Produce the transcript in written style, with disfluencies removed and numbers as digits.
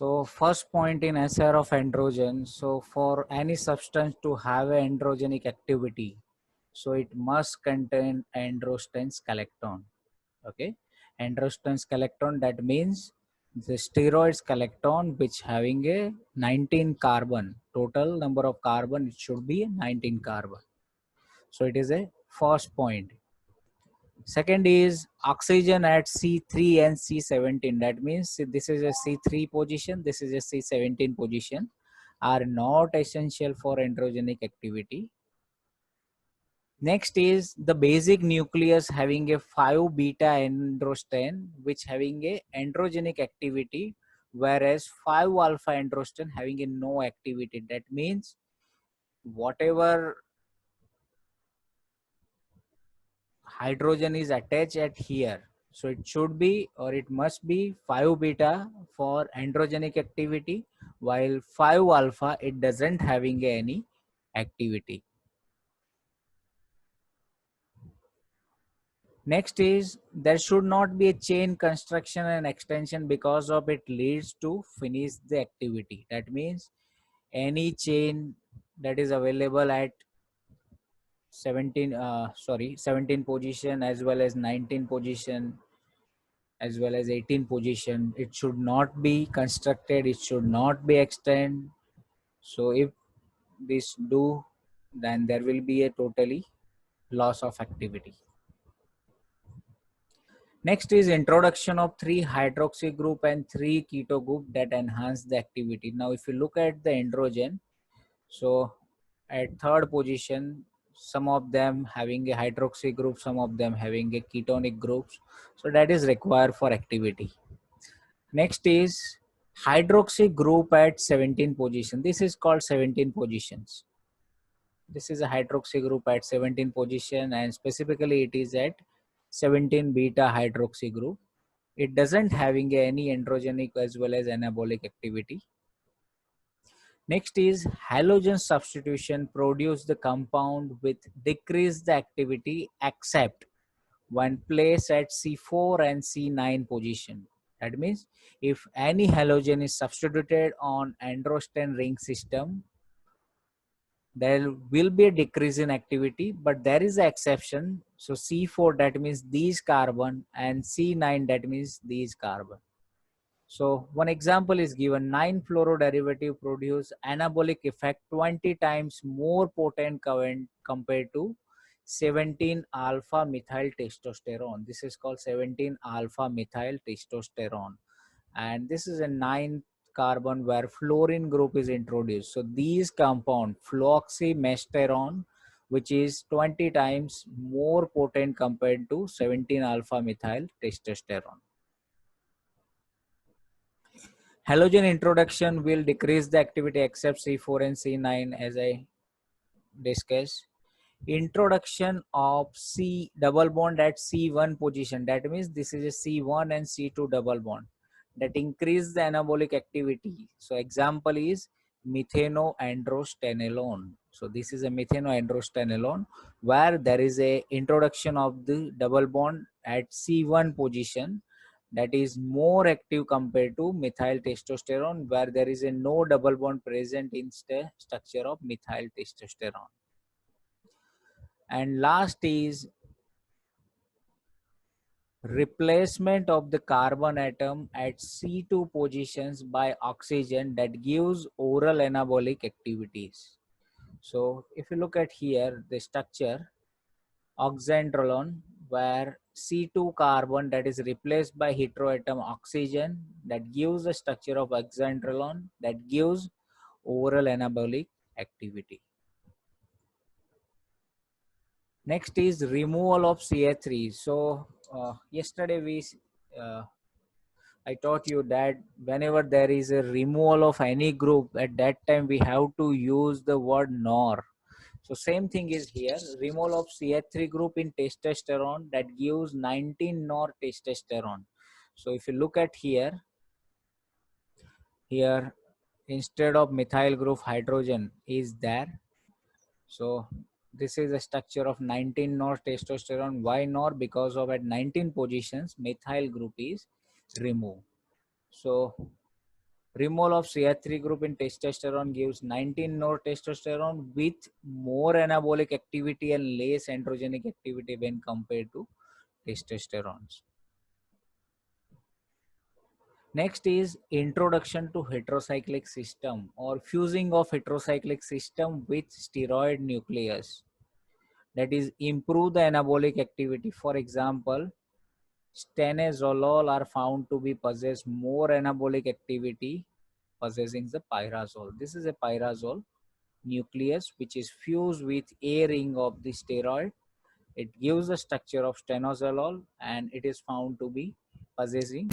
So first point in SR of androgen. So for any substance to have an androgenic activity, so it must contain androsten's collecton. Okay, androsten's collecton, that means the steroids collecton which having a 19 carbon, total number of carbon it should be 19 carbon. So it is a first point. Second is oxygen at C3 and C17. That means this is a C3 position, this is a C17 position, are not essential for androgenic activity. Next is the basic nucleus having a 5 beta androsten which having a androgenic activity, whereas 5 alpha androsten having a no activity. That means whatever hydrogen is attached at here, so it should be or it must be 5 beta for androgenic activity, while 5 alpha it doesn't having any activity. Next is there should not be a chain construction and extension because of it leads to finish the activity. That means any chain that is available at 17 position as well as 19 position as well as 18 position, it should not be constructed, it should not be extended. So if this do, then there will be a totally loss of activity. Next is introduction of 3 hydroxy group and 3 keto group that enhance the activity. Now if you look at the androgen, so at third position, some of them having a hydroxy group, some of them having a ketonic groups, so that is required for activity. Next is hydroxy group at 17 position. This is called 17 positions. This is a hydroxy group at 17 position, and specifically it is at 17 beta hydroxy group. It doesn't having any androgenic as well as anabolic activity. Next is halogen substitution produce the compound with decrease the activity except when placed at C4 and C9 position. That means if any halogen is substituted on androsten ring system, there will be a decrease in activity, but there is an exception. So C4 that means these carbon and C9 that means these carbon. So one example is given, 9-fluoro derivative produce anabolic effect 20 times more potent compared to 17 alpha methyl testosterone. This is called 17 alpha methyl testosterone, and this is a 9 carbon where fluorine group is introduced. So these compound fluoxymesterone, which is 20 times more potent compared to 17 alpha methyl testosterone. Halogen introduction will decrease the activity except C4 and C9 as I discussed. Introduction of C double bond at C1 position, that means this is a C1 and C2 double bond that increase the anabolic activity. So example is methanoandrostenolone. So this is a methanoandrostenolone where there is a introduction of the double bond at C1 position that is more active compared to methyl testosterone where there is a no double bond present in the structure of methyl testosterone. And last is replacement of the carbon atom at C2 positions by oxygen that gives oral anabolic activities. So if you look at here the structure, oxandrolone where C2 carbon that is replaced by heteroatom oxygen that gives the structure of oxandrolone that gives oral anabolic activity. Next is removal of CH3. So yesterday I taught you that whenever there is a removal of any group, at that time we have to use the word NOR. So same thing is here, removal of CH3 group in testosterone that gives 19 NOR testosterone. So if you look at here instead of methyl group hydrogen is there. So this is a structure of 19 NOR testosterone. Why NOR? Because of at 19 positions methyl group is removed. So Removal of CH3 group in testosterone gives 19 more testosterone with more anabolic activity and less androgenic activity when compared to testosterone. Next is introduction to heterocyclic system or fusing of heterocyclic system with steroid nucleus. That is improve the anabolic activity. For example, stanozolol are found to be possess more anabolic activity possessing the pyrazole. This is a pyrazole nucleus which is fused with A ring of the steroid. It gives the structure of stanozolol and it is found to be possessing